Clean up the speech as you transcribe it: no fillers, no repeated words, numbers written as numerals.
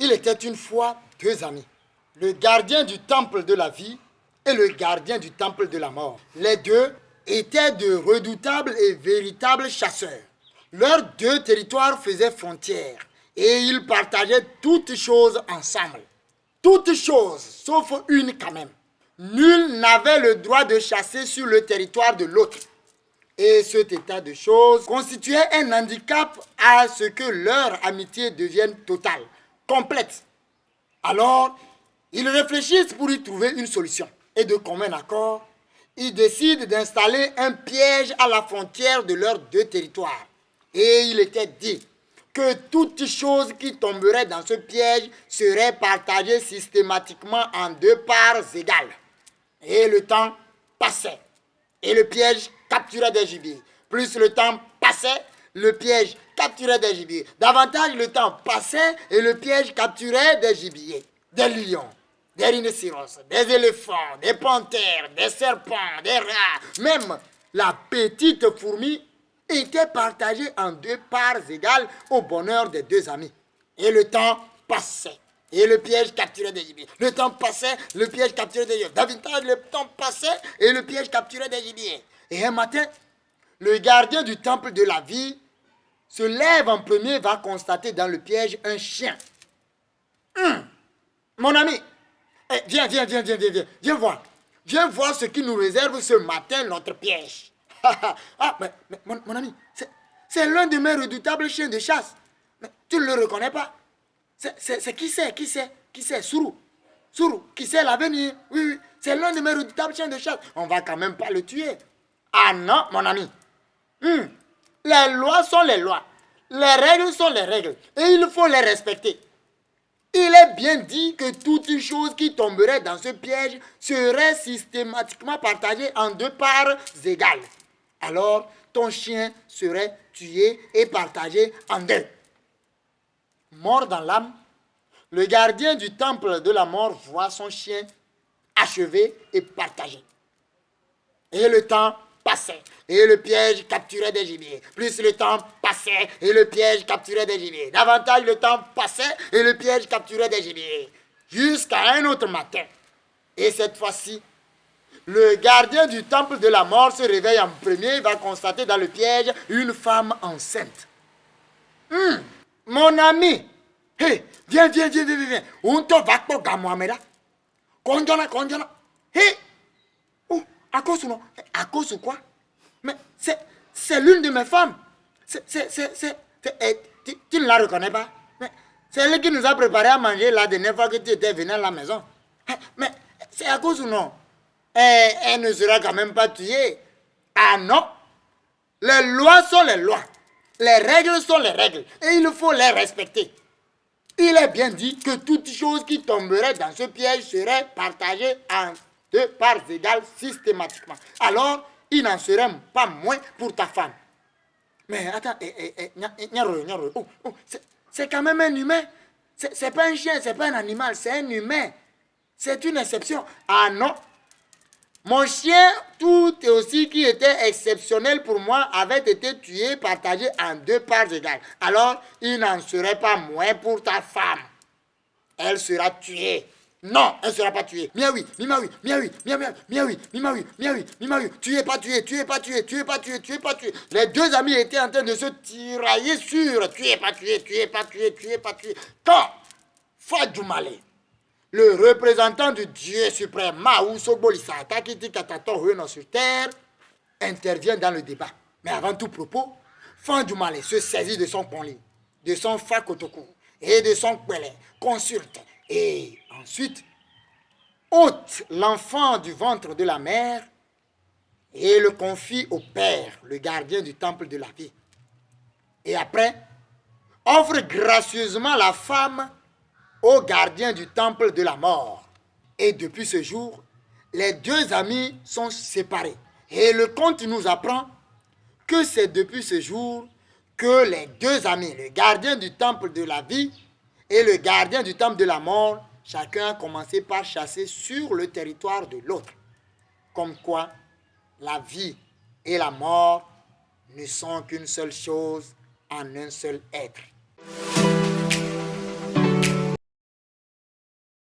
Il était une fois deux amis, le gardien du temple de la vie et le gardien du temple de la mort. Les deux étaient de redoutables et véritables chasseurs. Leurs deux territoires faisaient frontière et ils partageaient toutes choses ensemble. Toutes choses, sauf une quand même. Nul n'avait le droit de chasser sur le territoire de l'autre. Et cet état de choses constituait un handicap à ce que leur amitié devienne totale, complète. Alors, ils réfléchissent pour y trouver une solution. Et de commun accord, ils décident d'installer un piège à la frontière de leurs deux territoires. Et il était dit que toute chose qui tomberait dans ce piège serait partagée systématiquement en deux parts égales. Et le temps passait. Et le piège capturait des gibiers. Plus le temps passait, le piège capturait des gibiers. Davantage le temps passait et le piège capturait des gibiers. Des lions, des rhinocéros, des éléphants, des panthères, des serpents, des rats. Même la petite fourmi était partagée en deux parts égales au bonheur des deux amis. Et le temps passait. Et le piège capturait des gibiers. Le temps passait, le piège capturait des gibiers. Davantage, le temps passait et le piège capturait des gibiers. Et un matin, le gardien du temple de la vie se lève en premier, va constater dans le piège un chien. Mon ami, viens voir. Viens voir ce qui nous réserve ce matin, notre piège. Mais mon ami, c'est l'un de mes redoutables chiens de chasse. Mais tu ne le reconnais pas? C'est qui c'est? Sourou, qui c'est l'avenir? Oui, c'est l'un de mes redoutables chiens de chasse. On va quand même pas le tuer. Ah non, mon ami. Les lois sont les lois. Les règles sont les règles. Et il faut les respecter. Il est bien dit que toute chose qui tomberait dans ce piège serait systématiquement partagée en deux parts égales. Alors, ton chien serait tué et partagé en deux. Mort dans l'âme, le gardien du temple de la mort voit son chien achevé et partagé. Et le temps passait, et le piège capturait des gibiers. Plus le temps passait, et le piège capturait des gibiers. Davantage le temps passait, et le piège capturait des gibiers. Jusqu'à un autre matin. Et cette fois-ci, le gardien du temple de la mort se réveille en premier, va constater dans le piège une femme enceinte. Mon ami, hey, viens. On te va pas Gamoameda. Konjona. Hey, à cause ou non? À cause ou quoi? Mais c'est l'une de mes femmes. Tu ne la reconnais pas? Mais c'est elle qui nous a préparé à manger la dernière fois que tu étais venu à la maison. Mais c'est à cause ou non? Elle ne sera quand même pas tuée. Ah non! Les lois sont les lois. Les règles sont les règles. Et il faut les respecter. Il est bien dit que toute chose qui tomberait dans ce piège serait partagée en deux parts égales systématiquement. Alors, il n'en serait pas moins pour ta femme. Mais attends, c'est quand même un humain. C'est pas un chien, c'est pas un animal, c'est un humain. C'est une exception. Ah non. Mon chien, tout aussi qui était exceptionnel pour moi, avait été tué, partagé en deux parts égales. Alors, il n'en serait pas moins pour ta femme. Elle sera tuée. Non, elle ne sera pas tuée. Miaoui. Tu es pas tué. Les deux amis étaient en train de se tirailler sur tu es pas tué. Quand Fadjoumale, le représentant du Dieu suprême, Maou Sogbolisata, qui dit Kataton sur terre, intervient dans le débat. Mais avant tout propos, Fadjoumale se saisit de son ponli, de son fakotoku et de son kwele, consulte. Et ensuite, ôte l'enfant du ventre de la mère et le confie au père, le gardien du temple de la vie. Et après, offre gracieusement la femme au gardien du temple de la mort. Et depuis ce jour, les deux amis sont séparés. Et le conte nous apprend que c'est depuis ce jour que les deux amis, le gardien du temple de la vie et le gardien du temple de la mort, chacun a commencé par chasser sur le territoire de l'autre. Comme quoi, la vie et la mort ne sont qu'une seule chose en un seul être.